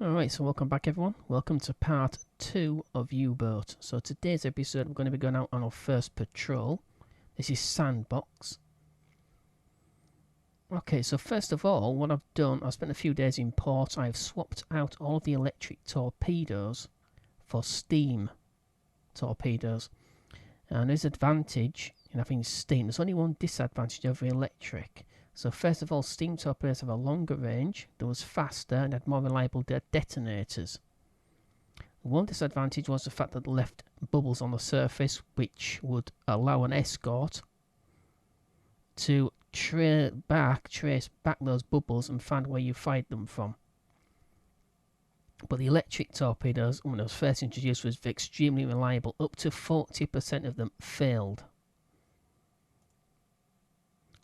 Alright, so welcome back everyone. Welcome to part 2 of U-Boat. So today's episode we're going to be going out on our first patrol. This is Sandbox. Okay, so first of all, what I've done, I've spent a few days in port. I've swapped out all of the electric torpedoes for steam torpedoes. And there's an advantage in having steam. There's only one disadvantage over electric. So first of all, steam torpedoes have a longer range, they was faster and had more reliable detonators. One disadvantage was the fact that they left bubbles on the surface, which would allow an escort to trace back those bubbles and find where you fired them from. But the electric torpedoes, when they was first introduced, was extremely reliable. Up to 40% of them failed.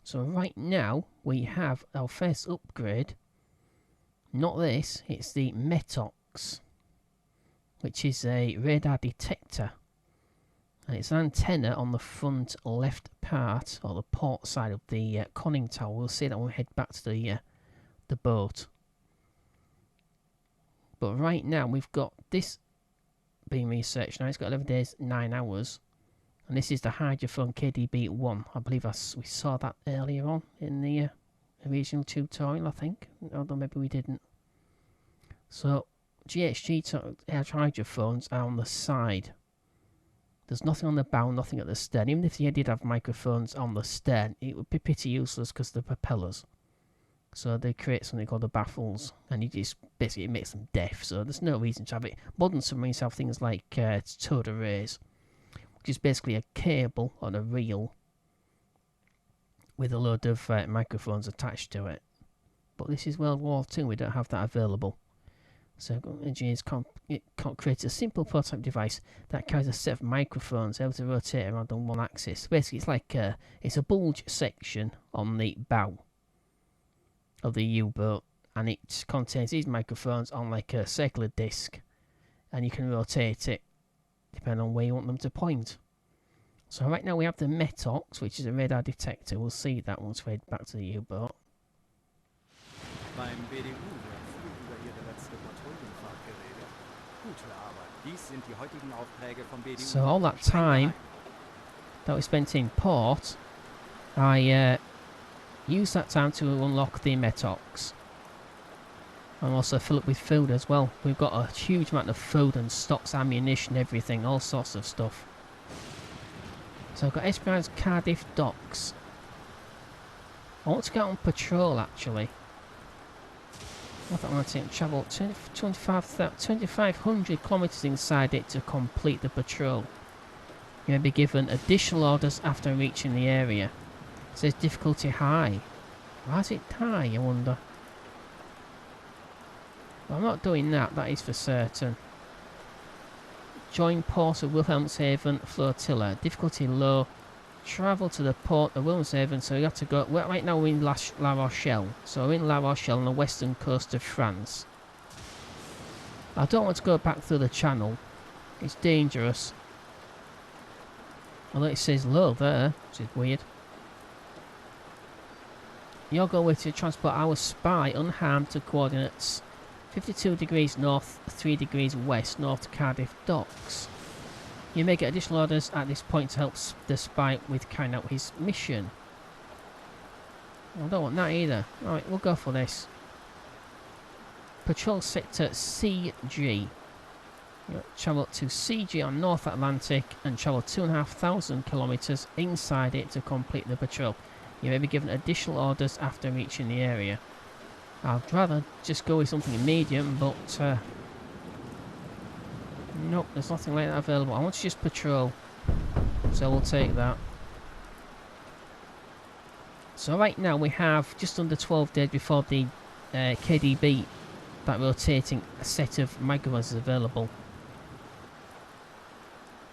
So right now we have our first upgrade. Not this, it's the Metox, which is a radar detector. And it's an antenna on the front left part, or the port side of the conning tower. We'll see that when we head back to the boat. But right now we've got this being researched. Now it's got 11 days, 9 hours. And this is the hydrophone KDB-1. I believe we saw that earlier on in the original tutorial, I think. Although maybe we didn't. So, GHG hydrophones are on the side. There's nothing on the bow, nothing at the stern. Even if you did have microphones on the stern, it would be pretty useless because of the propellers. So they create something called the baffles. And you just basically it makes them deaf. So there's no reason to have it. Modern submarines have things like towed arrays, which is basically a cable on a reel with a load of microphones attached to it. But this is World War II, we don't have that available. So engineers create a simple prototype device that carries a set of microphones able to rotate around on one axis. Basically, it's like it's a bulge section on the bow of the U-boat, and it contains these microphones on like a circular disc, and you can rotate it depending on where you want them to point. So right now we have the Metox, which is a radar detector. We'll see that once we head back to the U-boat. So all that time that we spent in port, I used that time to unlock the Metox. And also fill up with food as well. We've got a huge amount of food and stocks, ammunition, everything, all sorts of stuff. So I've got Esperance Cardiff docks. I want to get on patrol actually. I thought I wanted to travel 2,500 kilometres inside it to complete the patrol. You may be given additional orders after reaching the area. It says difficulty high. Why is it high, I wonder? Well, I'm not doing that, that is for certain. Join port of Wilhelmshaven flotilla. Difficulty low. Travel to the port of Wilhelmshaven, so you have to go. Well, right now we're in LaRochelle. So we're in LaRochelle on the western coast of France. I don't want to go back through the channel. It's dangerous. Although it says low there, which is weird. Your goal is to transport our spy unharmed to coordinates 52 degrees north, 3 degrees west, north to Cardiff docks. You may get additional orders at this point to help the spy with carrying out his mission. I don't want that either. Alright, we'll go for this. Patrol sector CG. Travel to CG on North Atlantic and travel 2,500 kilometres inside it to complete the patrol. You may be given additional orders after reaching the area. I'd rather just go with something medium, but nope, there's nothing like that available. I want to just patrol, so we'll take that. So right now we have just under 12 days before the KDB, that rotating set of microphones, is available.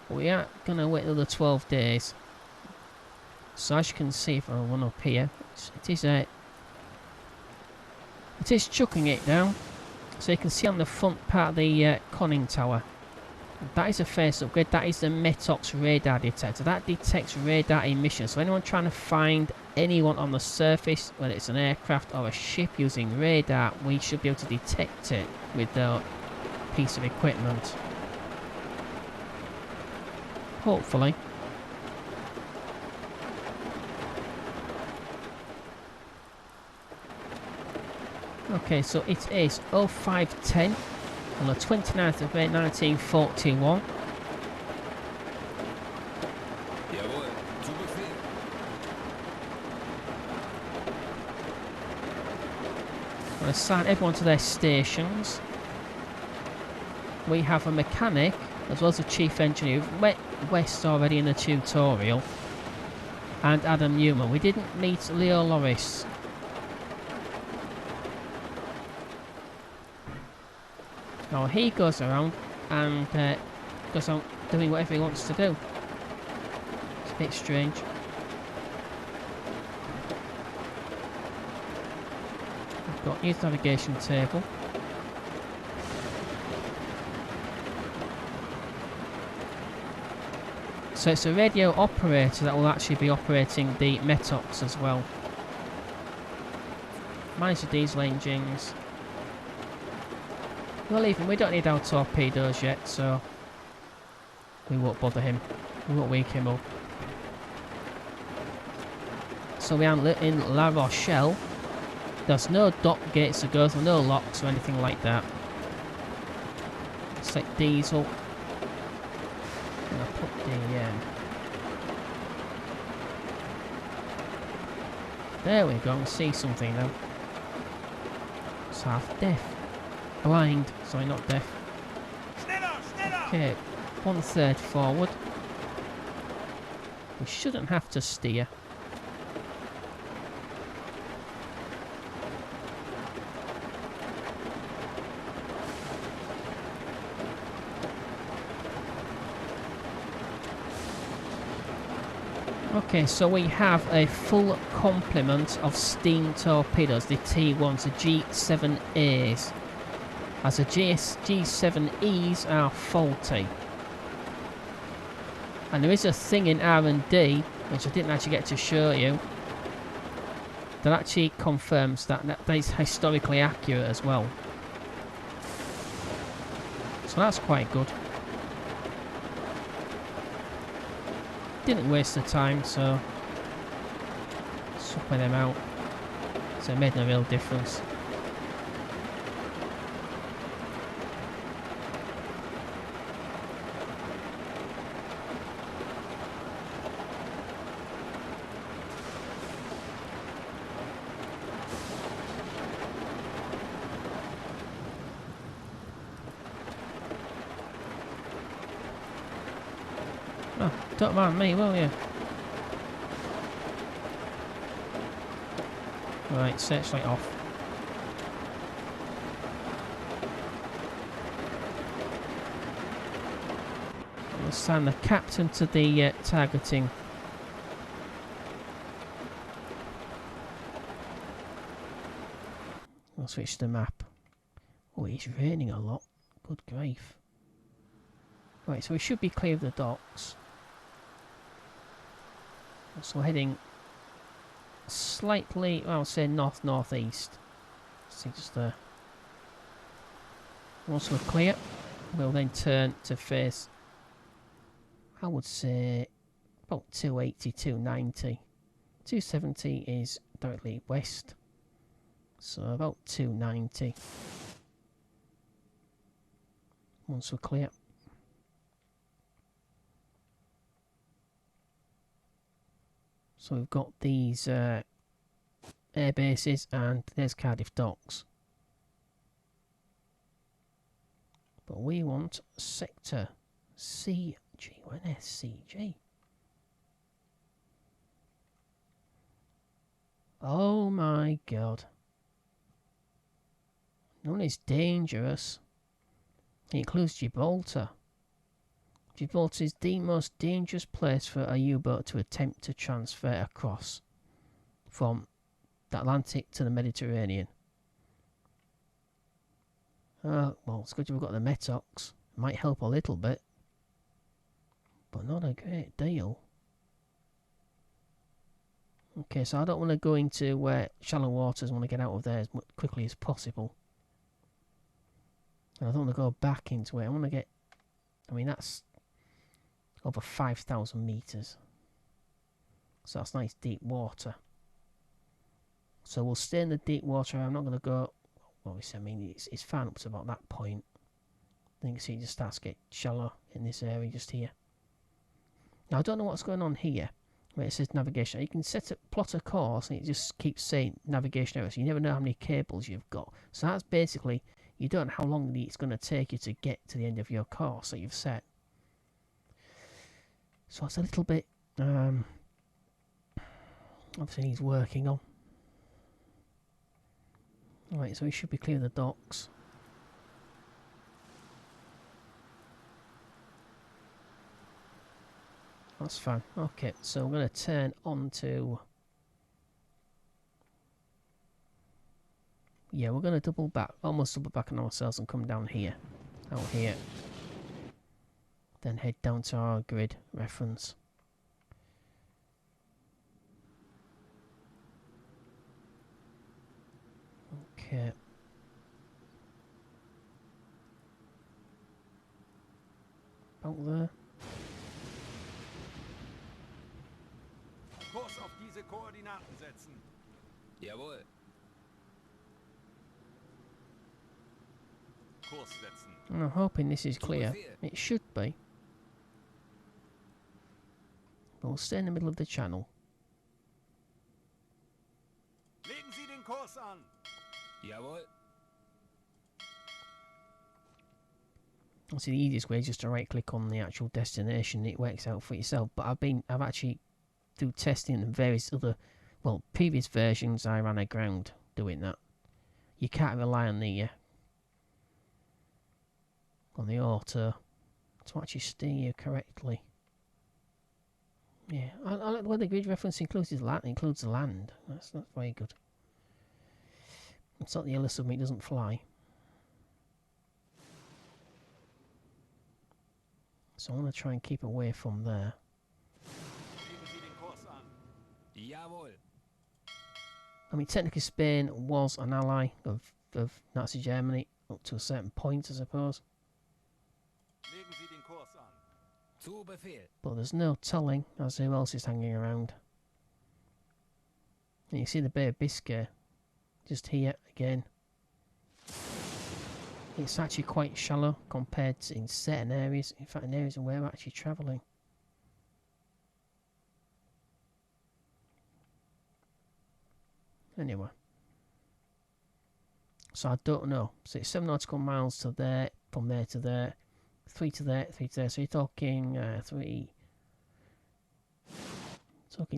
But we are going to wait another 12 days. So as you can see, if I run up here, it is chucking it down. So you can see on the front part of the conning tower, That is a face upgrade. That is the Metox radar detector. That detects radar emissions. So anyone trying to find anyone on the surface, whether it's an aircraft or a ship using radar, we should be able to detect it with the piece of equipment. Hopefully. Okay, so it is 0510 on the 29th of May 1941. I'm going to assign everyone to their stations. We have a mechanic as well as a chief engineer. We've met West already in the tutorial. And Adam Newman. We didn't meet Leo Loris. Now he goes around and goes on doing whatever he wants to do. It's a bit strange. We've got use navigation table. So it's a radio operator that will actually be operating the Metox as well. Manage the diesel engines. We'll leave him. We don't need our torpedoes yet, so we won't bother him. We won't wake him up. So we are in La Rochelle. There's no dock gates to go through, no locks or anything like that. Select diesel. I'm gonna put the there we go. I can see something now. It's half deaf. Blind, sorry, not deaf. Okay, 1/3 forward. We shouldn't have to steer. Okay, so we have a full complement of steam torpedoes, the T1s, the G7As. As the G7Es are faulty. And there is a thing in R&D, which I didn't actually get to show you, that actually confirms that that is historically accurate as well. So that's quite good. Didn't waste the time, so swapping them out. So it made no real difference. Oh, don't mind me, will you? Right, searchlight off. I'll assign the captain to the targeting. I'll switch the map. Oh, it's raining a lot. Good grief. Right, so we should be clear of the docks. So we're heading slightly, well, I'll say north-northeast. See, just there. Once we're clear, we'll then turn to face, I would say, about 280, 290. 270 is directly west. So about 290. Once we're clear. So we've got these air bases, and there's Cardiff Docks. But we want sector CG. Where's CG? Oh my god. Known as dangerous. It includes Gibraltar. Gibraltar is the most dangerous place for a U-boat to attempt to transfer across from the Atlantic to the Mediterranean. Well, it's good we've got the Metox. Might help a little bit, but not a great deal. Okay, so I don't want to go into shallow waters. I want to get out of there as quickly as possible. And I don't want to go back into it. I want to get... I mean, that's over 5,000 metres. So that's nice deep water. So we'll stay in the deep water. I'm not going to go... Obviously, I mean, it's fine up to about that point. Then you can see it just starts to get shallow in this area just here. Now, I don't know what's going on here. Where it says navigation. You can plot a course and it just keeps saying navigation error. So you never know how many cables you've got. So that's basically, you don't know how long it's going to take you to get to the end of your course that you've set. So it's a little bit, obviously needs working on. Right, so we should be clear of the docks. That's fine. Okay, so we're going to turn on to... Yeah, we're going to double back, almost double back on ourselves and come down here. Out here. Then head down to our grid reference. Okay. About there. Kurs auf diese Koordinaten setzen. Jawohl. Kurs setzen. I'm hoping this is clear. It should be. But we'll stay in the middle of the channel. Legen Sie den Kurs an. Jawohl. Obviously, the easiest way is just to right click on the actual destination. It works out for yourself. But I've actually, through testing and various other, well, previous versions, I ran aground doing that. You can't rely on the auto to actually steer you correctly. Yeah, I like the way the grid reference includes the land. That's very good. It's not the yellow submarine, it doesn't fly. So I'm going to try and keep away from there. I mean, technically Spain was an ally of Nazi Germany up to a certain point, I suppose. But there's no telling as who else is hanging around. And you see the Bay of Biscay just here again. It's actually quite shallow compared to in certain areas. In fact, in areas where we're actually travelling. Anyway. So I don't know. So it's 7 nautical miles to there, from there to there. 3 to there, 3 to there. So you're talking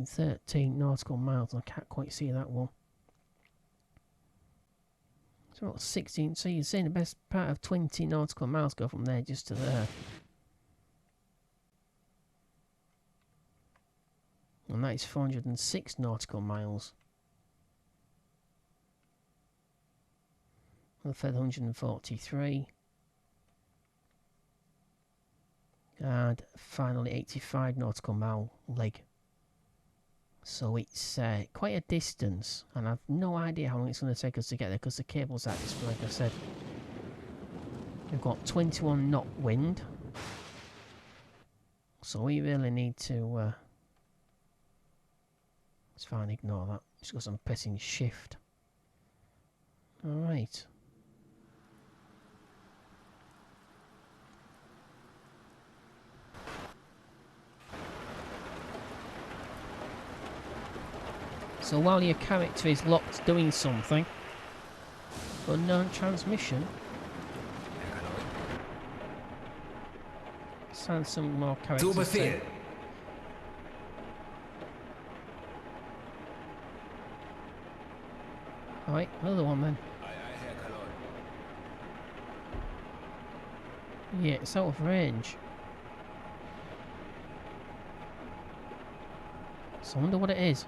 13 nautical miles. I can't quite see that one. So what, 16, so you're saying the best part of 20 nautical miles go from there just to there. And that is 406 nautical miles. And further 143. And finally 85 nautical mile leg. So it's quite a distance, and I've no idea how long it's going to take us to get there because the cable's at this, like I said. We've got 21 knot wind, so we really need to... it's fine, ignore that. Just because I'm pressing shift. Alright. So while your character is locked doing something, unknown transmission. Sounds some more characters. Alright, another one then. Yeah, it's out of range. So I wonder what it is.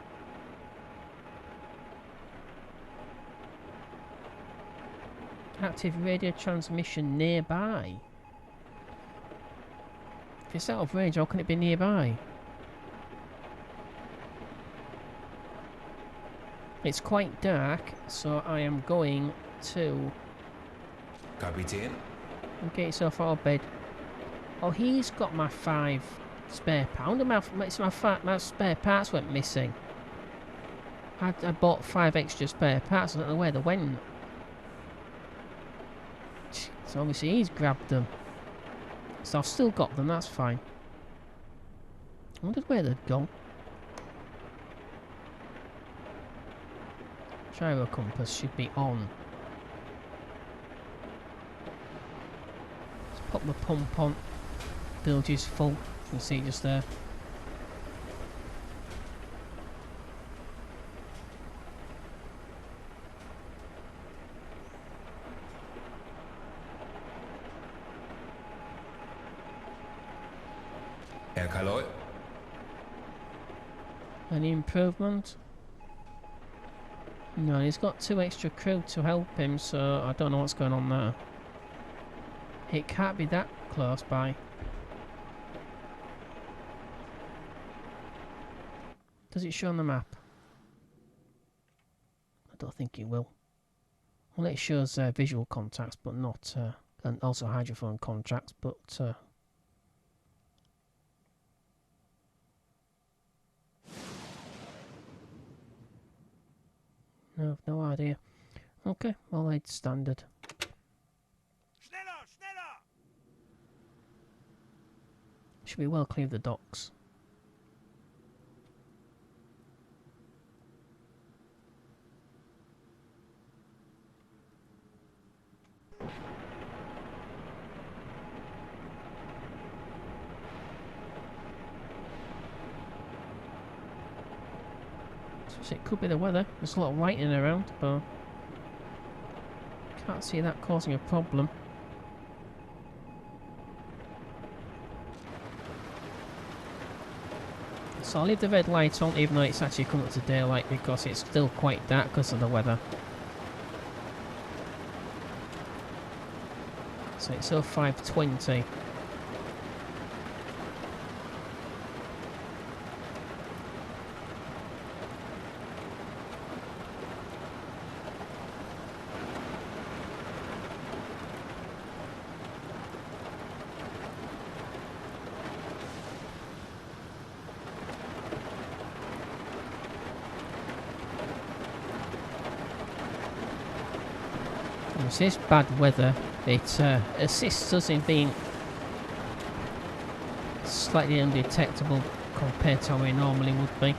Active radio transmission nearby. If it's out of range, how can it be nearby? It's quite dark, so I am going to... Kapitän. Get yourself out of bed. Oh, he's got my 5 spare pound. My spare parts went missing. I bought 5 extra spare parts. I don't know where they went. So obviously he's grabbed them. So I've still got them, that's fine. I wondered where they'd gone. Gyro compass should be on. Let's pop the pump on. Bilge is full. You can see just there. Herr Kaloy. Any improvement? No, he's got 2 extra crew to help him, so I don't know what's going on there. It can't be that close by. Does it show on the map? I don't think it will. Well, it shows visual contacts, but not... and also hydrophone contacts, but... No, I've no idea. Okay, well, it's standard. Schneller, schneller! Should be well clear of the docks. So it could be the weather. There's a lot of lightning around, but can't see that causing a problem. So I'll leave the red light on, even though it's actually coming up to daylight, because it's still quite dark because of the weather. So it's 05:20. It's this bad weather, it assists us in being slightly undetectable compared to how we normally would be.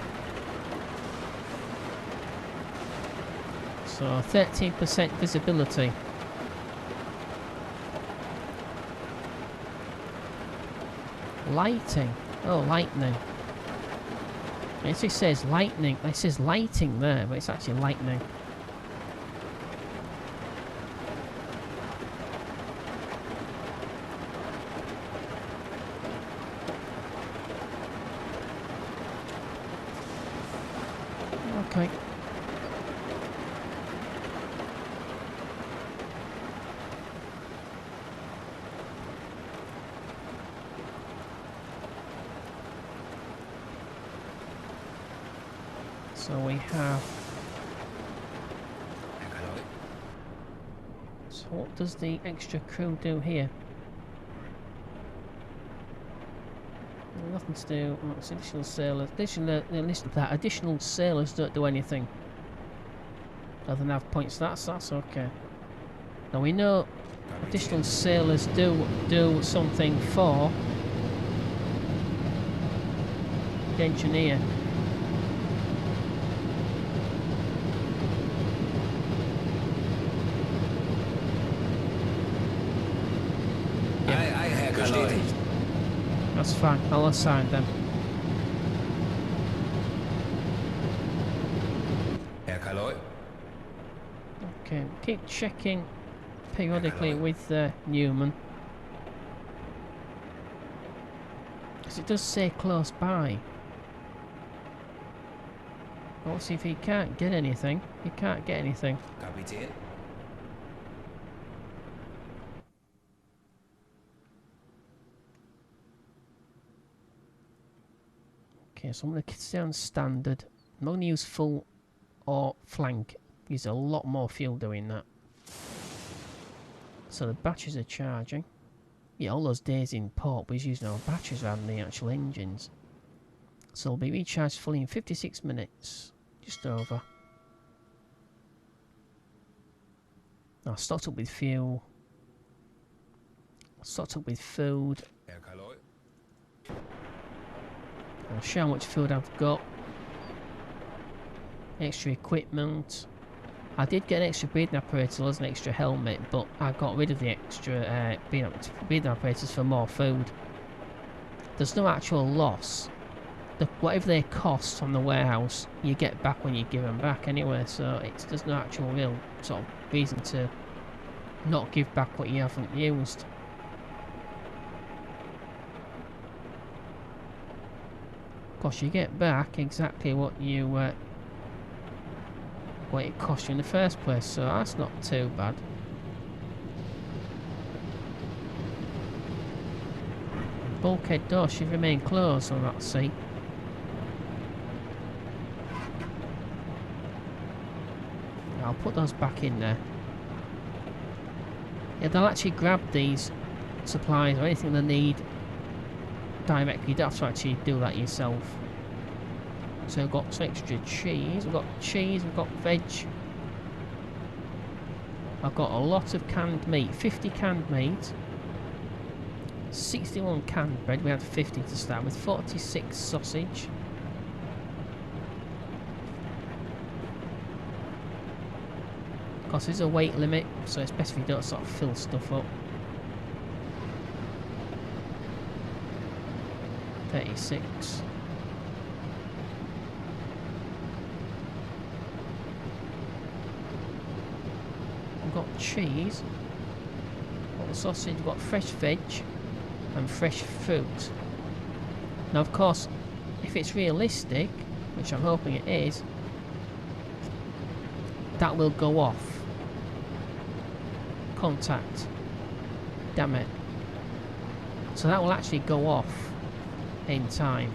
So 13% visibility. Lighting. Oh, lightning. It actually says lightning. It says lighting there, but it's actually lightning. Okay. So we have... So what does the extra crew do here? Nothing to do. Oh, it's additional sailors. Additional sailors don't do anything other than have points. That's okay. Now we know additional sailors do something for the engineer. Bestätigt. That's fine, I'll assign them. Herr Kaloy. Okay, keep checking periodically with Newman. Because it does say close by. Obviously, if he can't get anything, he can't get anything. Kapitän. Okay, so I'm going to stay on standard. I'm not going to use full or flank. Use a lot more fuel doing that. So the batteries are charging. Yeah, all those days in port, we're using our batteries rather than the actual engines. So they'll be recharged fully in 56 minutes. Just over. Now, stocked up with fuel. Stocked up with food. Herr Kaloi. I'll show how much food I've got. Extra equipment. I did get an extra breathing apparatus as an extra helmet, but I got rid of the extra breathing apparatus for more food. There's no actual loss. Whatever they cost from the warehouse, you get back when you give them back anyway, so there's no actual real sort of reason to not give back what you haven't used. Of course, you get back exactly what it cost you in the first place, so that's not too bad. Bulkhead door should remain closed on that sea. I'll put those back in there. Yeah, they'll actually grab these supplies or anything they need directly. You don't have to actually do that yourself. So we've got some extra cheese, we've got veg. I've got a lot of canned meat, 50 canned meat, 61 canned bread, we had 50 to start with, 46 sausage. Of course there's a weight limit, so it's best if you don't sort of fill stuff up. 36. We've got cheese, we've got sausage, we've got fresh veg and fresh fruit. Now of course, if it's realistic, which I'm hoping it is, that will go off. Contact. Damn it. So that will actually go off in time.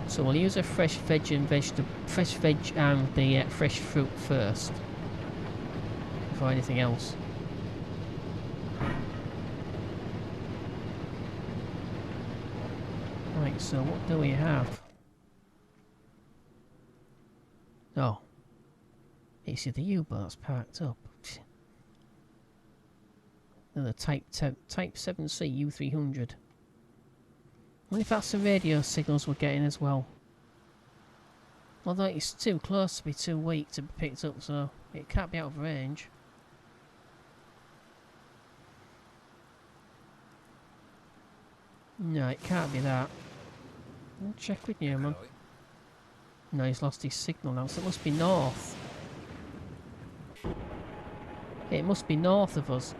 So we'll use a fresh veg and the fresh fruit first, before anything else. Right, so what do we have? Oh, it's the U-boats parked up. Another Type 7C U300. I wonder if that's the radio signals we're getting as well. Although it's too close to be too weak to be picked up, so it can't be out of range. No, it can't be that. I'll check with Newman. No, he's lost his signal now, so it must be north. It must be north of us.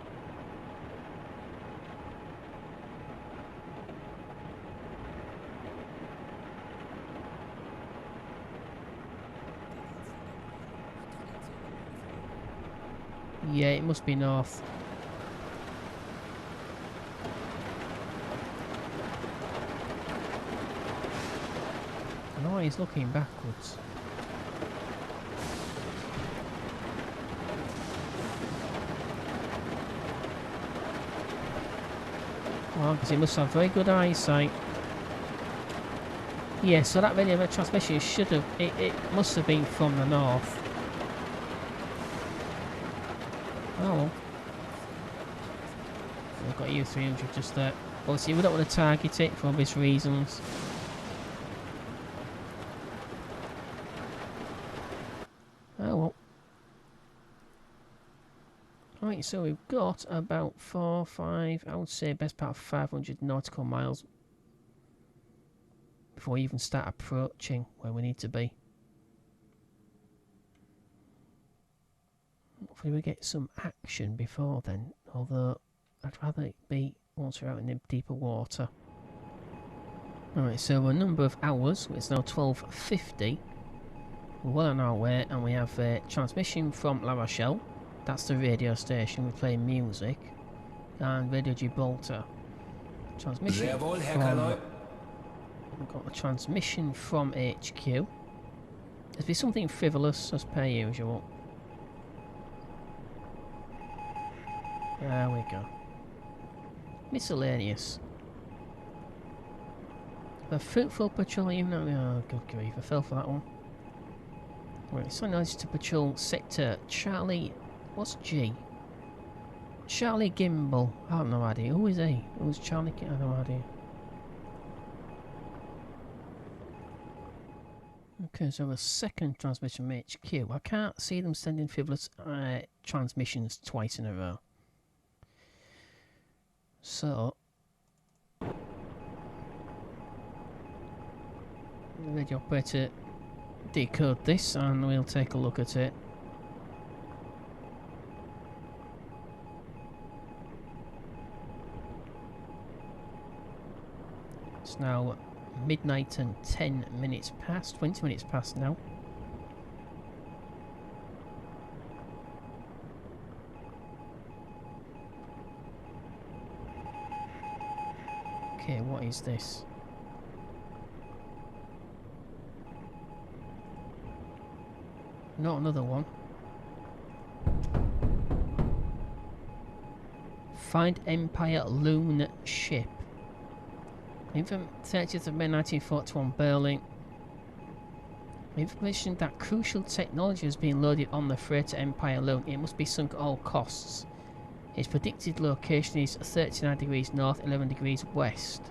Yeah, it must be north. No, he's looking backwards. Well, because he must have very good eyesight. Yeah, so that radio transmission should have... It must have been from the north. Oh well. We've got U300 just there. Obviously, we don't want to target it for obvious reasons. Oh well. Right, so we've got about 5, I would say best part of 500 nautical miles before we even start approaching where we need to be. Hopefully we get some action before then, although I'd rather it be once we're out in the deeper water. Alright, so a number of hours, it's now 12:50. We're well on our way, and we have a transmission from LaRochelle. That's the radio station. We play music. And Radio Gibraltar. Transmission Sehr wohl, Herr from... Kaloy. We've got a transmission from HQ. There's been something frivolous, as per usual. There we go. Miscellaneous. A fruitful petroleum... Oh, good grief, I fell for that one. Right, so nice to patrol sector Charlie... What's G? Charlie Gimbal. I have no idea. Who is he? Who's Charlie Gimbal? I have no idea. Okay, so a second transmission from HQ. I can't see them sending frivolous transmissions twice in a row. So... the radio operator decode this and we'll take a look at it. It's now midnight and 10 minutes past, 20 minutes past now. Okay, what is this? Not another one. Find Empire Loon ship. From 30th of May 1941, Berlin. Information that crucial technology is being loaded on the freighter Empire Loon. It must be sunk at all costs. Its predicted location is 39 degrees north, 11 degrees west.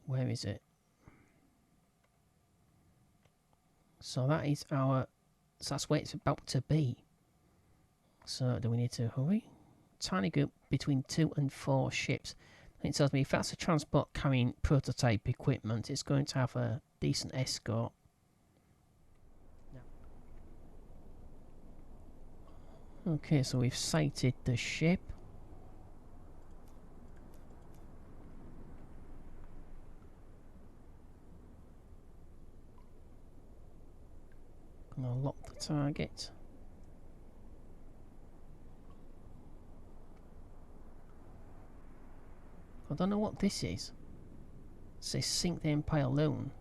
Where is it? So that is our... So that's where it's about to be. So do we need to hurry? Tiny group between 2 and 4 ships. It tells me if that's a transport carrying prototype equipment, it's going to have a decent escort. Okay, so we've sighted the ship. Gonna lock the target. I don't know what this is. It says sink the Empire Loon.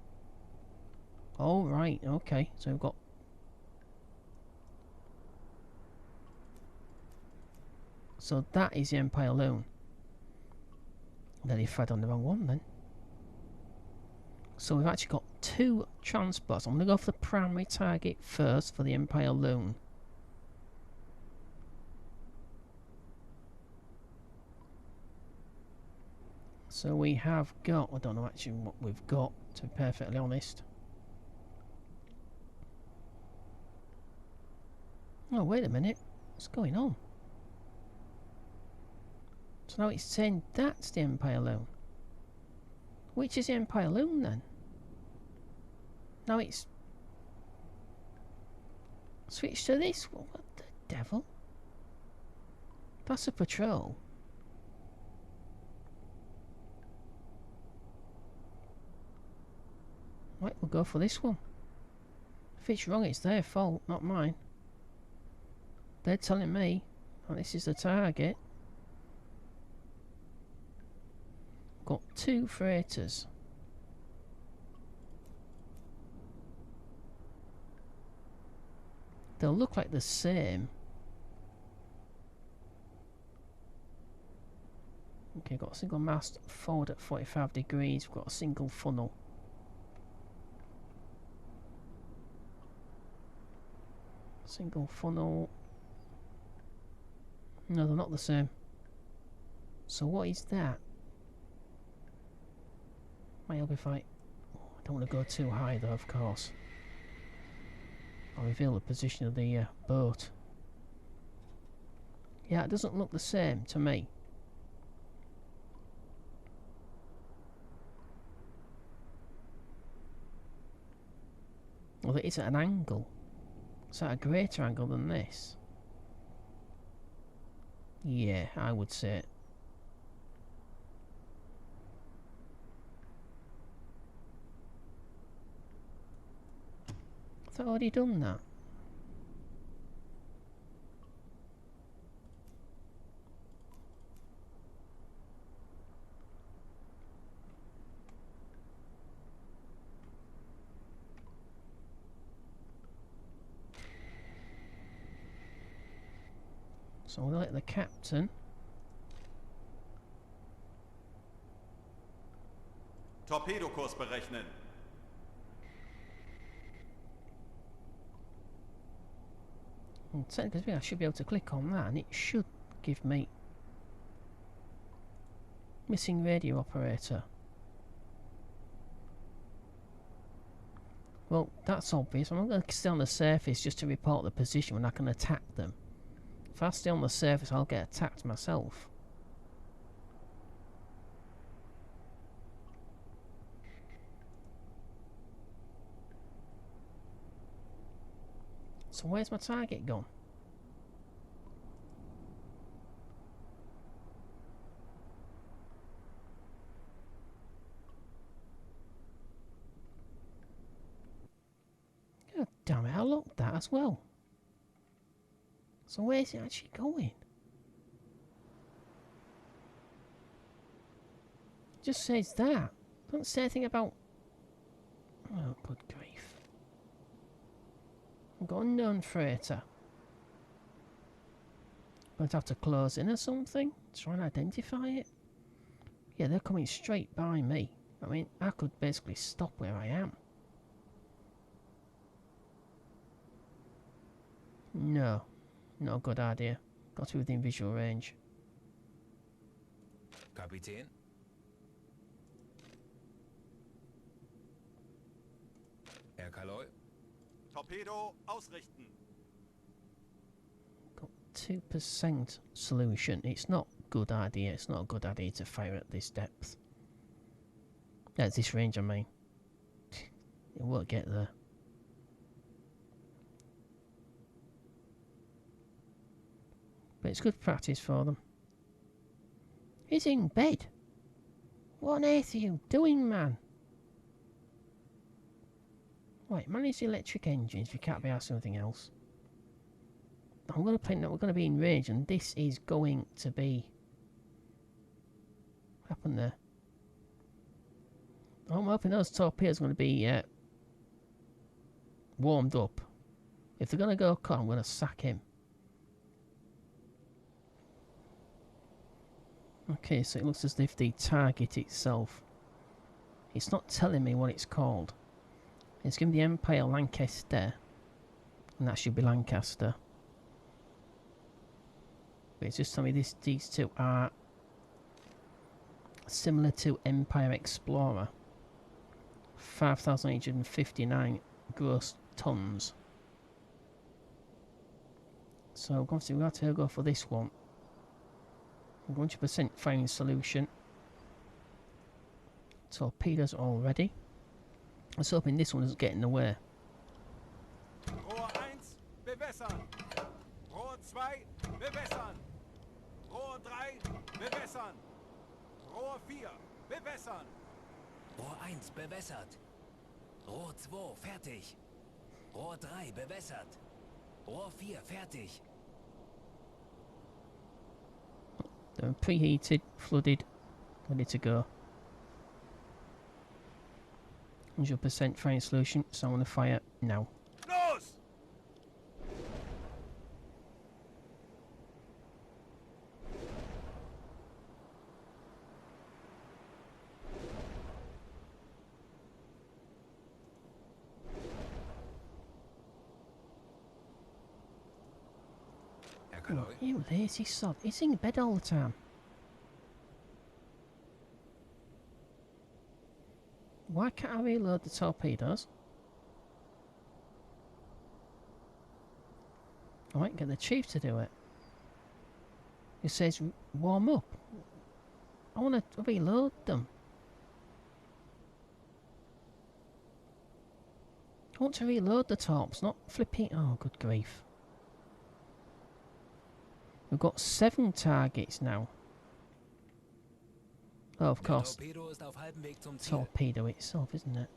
Oh right, okay. So we've got... So that is the Empire Loon. Then he fed on the wrong one then. So we've actually got 2 transports. I'm going to go for the primary target first for the Empire Loon. So we have got... I don't know actually what we've got, to be perfectly honest. Oh, wait a minute. What's going on? So now it's saying that's the Empire Loon. Which is the Empire Loon then? Now it's switched to this. What the devil? That's a patrol. Right, we'll go for this one. If it's wrong, it's their fault, not mine. They're telling me, oh, this is the target. Got 2 freighters. They'll look like the same. Okay, got a single mast forward at 45 degrees. We've got a single funnel. Single funnel. No, they're not the same. So what is that? Might help if I don't want to go too high though, of course. I'll reveal the position of the boat. Yeah, it doesn't look the same to me. Well, it is at an angle. It's at a greater angle than this. Yeah, I would say it. thought I'd already done that. So we'll let the captain. Torpedokurs berechnen. And technically I should be able to click on that and it should give me missing radio operator. Well, that's obvious. I'm not going to stay on the surface just to report the position when I can attack them. If I stay on the surface, I'll get attacked myself. So where's my target gone? God damn it, I locked that as well. So where's it actually going? It just says that. Doesn't say anything about... Oh, good grief. I've got unknown freighter. Going to have to close in or something? Try and identify it? Yeah, they're coming straight by me. I mean, I could basically stop where I am. No. Not a good idea. Got to be within visual range. Kapitän. Herr Kaloi. Torpedo ausrichten. Got 2% solution. It's not a good idea. It's not a good idea to fire at this depth. At this range, I mean. It won't get there. But it's good practice for them. He's in bed. What on earth are you doing, man? Right, manage the electric engines if you can't be asked something else. I'm going to think that we're going to be in range and this is going to be... What happened there? I'm hoping those torpedoes are going to be warmed up. If they're going to go cut, I'm going to sack him. Okay, so it looks as if the target itself, it's not telling me what it's called. It's giving the Empire Lancaster, and that should be Lancaster. But it's just telling me these two are similar to Empire Explorer. 5,859 gross tons. So obviously we've got to go for this one. 100% firing solution. Torpedoes all ready. I was hoping this one doesn't get in the way. Rohr 1, bewässern. Rohr 2, bewässern. Rohr 3, bewässern. Rohr 4, bewässern. Rohr 1 bewässert. Rohr 2 fertig. Rohr 3 bewässert. Rohr 4 fertig. They're preheated, flooded, ready to go. 100% firing solution, so I'm going to fire now. Los! Herr Oh, Kaloi. you lazy sod. He's in bed all the time. Why can't I reload the torpedoes? I might get the chief to do it. It says warm up. I want to reload them. I want to reload the torps, not flipping. Oh, good grief. We've got 7 targets now. Oh, of Der course. Torpedo ist auf halbem Weg zum Ziel. Torpedo itself, isn't it?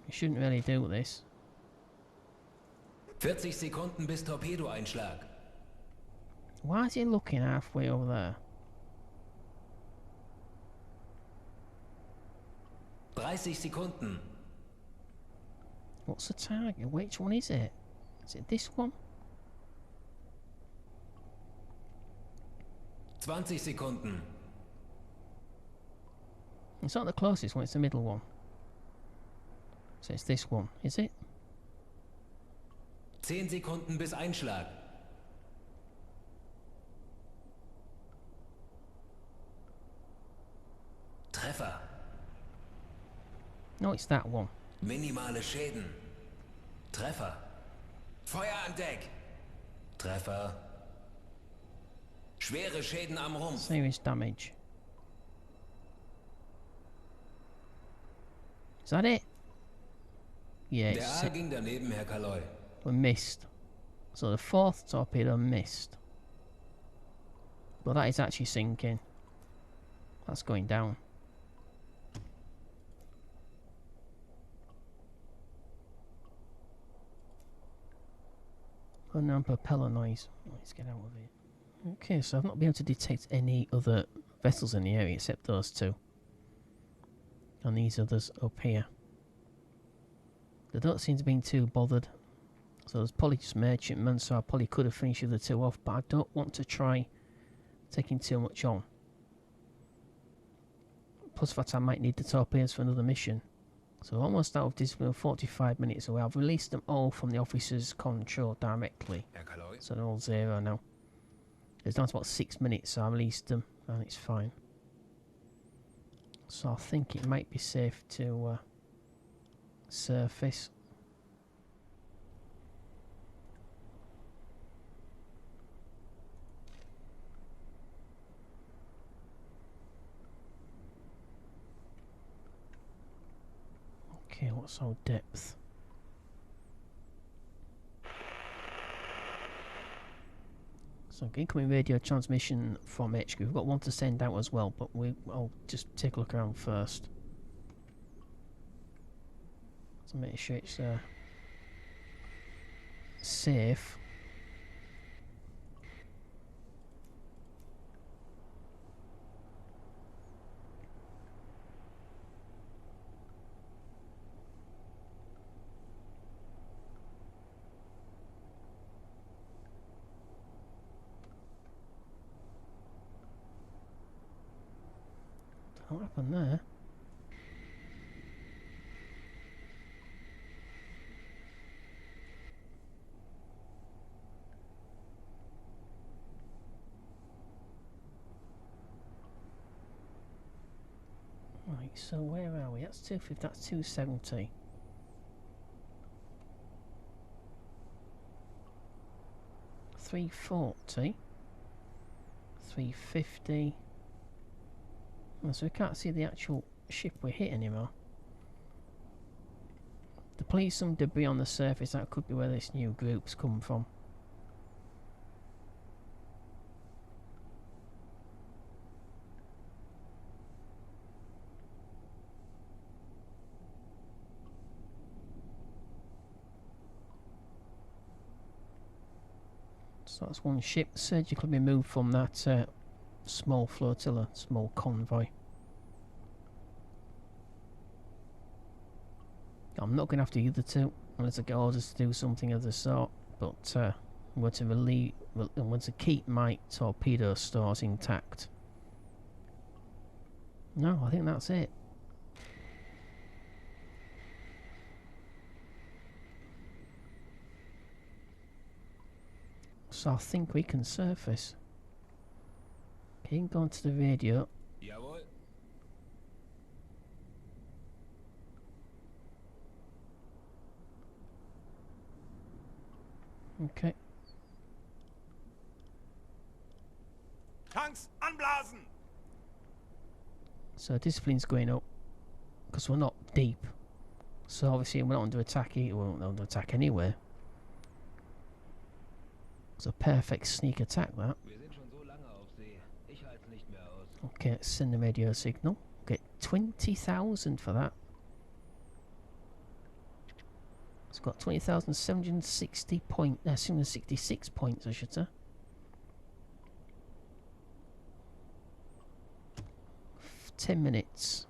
We shouldn't really do this. 40 Sekunden bis Torpedoeinschlag. Why is he looking halfway over there? 30 Sekunden. What's the target? Which one is it? Is it this one? 20 Sekunden. It's not the closest one, it's the middle one. So it's this one, is it? 10 Sekunden bis Einschlag. Treffer. No, it's that one. Minimale Schäden. Treffer. Feuer an Deck. Treffer. Schwere Schäden am Rumpf. Serious damage. Is that it? Yeah, Der it's Aal ging daneben, Herr Kaloy. we missed. So the fourth torpedo missed. But that is actually sinking. That's going down. Unknown propeller noise. Let's get out of here. Okay, so I've not been able to detect any other vessels in the area except those two. And these others up here. They don't seem to be too bothered. So there's probably just merchantmen, so I probably could have finished the other two off, but I don't want to try taking too much on. Plus that I might need the torpedoes for another mission. So almost out of this, we're 45 minutes away. I've released them all from the officer's control directly. Herr Kaloy. So they're all zero now. It's down to about 6 minutes, so I released them and it's fine. So I think it might be safe to surface. Okay, what's our depth? So incoming radio transmission from HQ. We've got one to send out as well, but I'll just take a look around first. So make sure it's safe. What happened there? Right, so where are we? That's 250, that's 270. $340. $350. Oh, so we can't see the actual ship we're hitting anymore. There please some debris on the surface. That could be where this new group's come from. So that's one ship surgically removed from that small flotilla, small convoy. I'm not going to have to use the two unless I get orders to do something of the sort, but I'm going to keep my torpedo stores intact. No, I think that's it. So I think we can surface. Okay, you can go onto the radio. Jawohl. Okay. Tanks anblasen! So discipline's going up because we're not deep. So obviously we're not under attack either. We're not under attack anywhere. It's a perfect sneak attack, that. Wir sind schon so lange auf See. Ich halte es nicht mehr aus. Okay, let's send the radio signal. Get 20,000 for that. It's got 20,760 points, 766 points, I should say. For 10 minutes.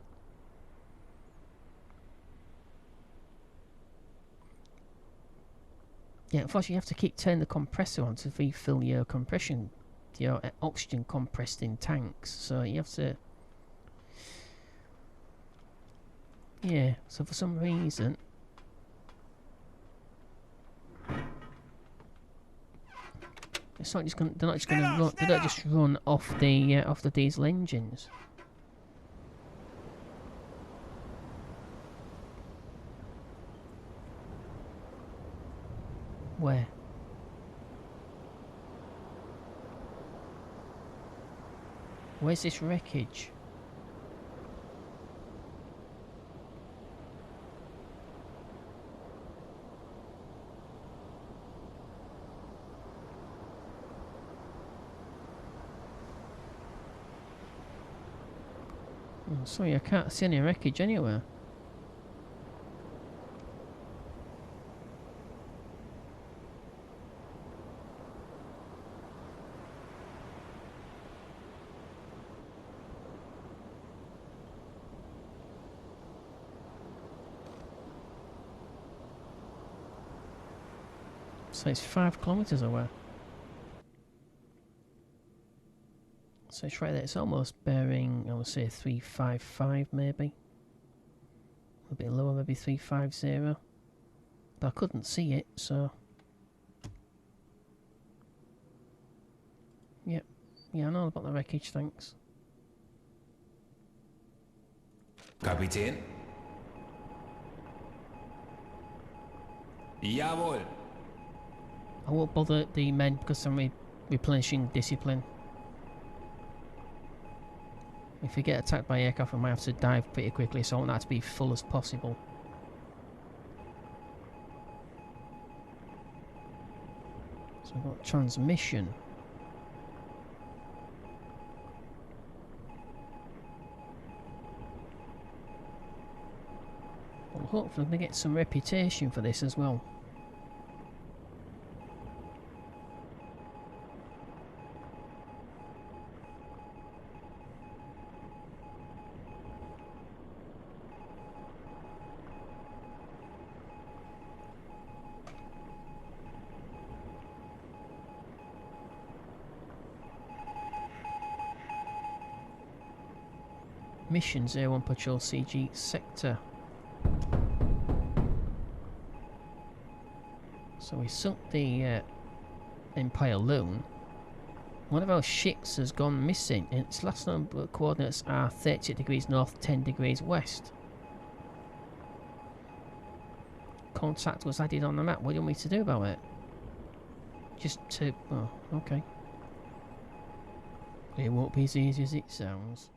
Yeah, unfortunately you have to keep turning the compressor on to refill your compression, your oxygen compressed in tanks. So you have to... Yeah, so for some reason... It's not just gonna, they're not just going to run. They don't just run off the diesel engines. Where? Where's this wreckage? Oh, sorry, I can't see any wreckage anywhere. So it's 5 kilometers away. So it's right there. It's almost bearing, I would say 355 maybe. A bit lower, maybe 350. But I couldn't see it, so... Yep. Yeah, I know about the wreckage, thanks. Kapitän? Jawohl. I won't bother the men because I'm replenishing discipline. If we get attacked by aircraft, I might have to dive pretty quickly, so I want that to be full as possible. So I've got transmission. Well, hopefully I'm going to get some reputation for this as well. Mission 01 Patrol CG Sector. So we sunk the Empire Loon. One of our ships has gone missing and its last known coordinates are 30 degrees north, 10 degrees west. Contact was added on the map. What do you want me to do about it? Just to... oh, okay. It won't be as easy as it sounds.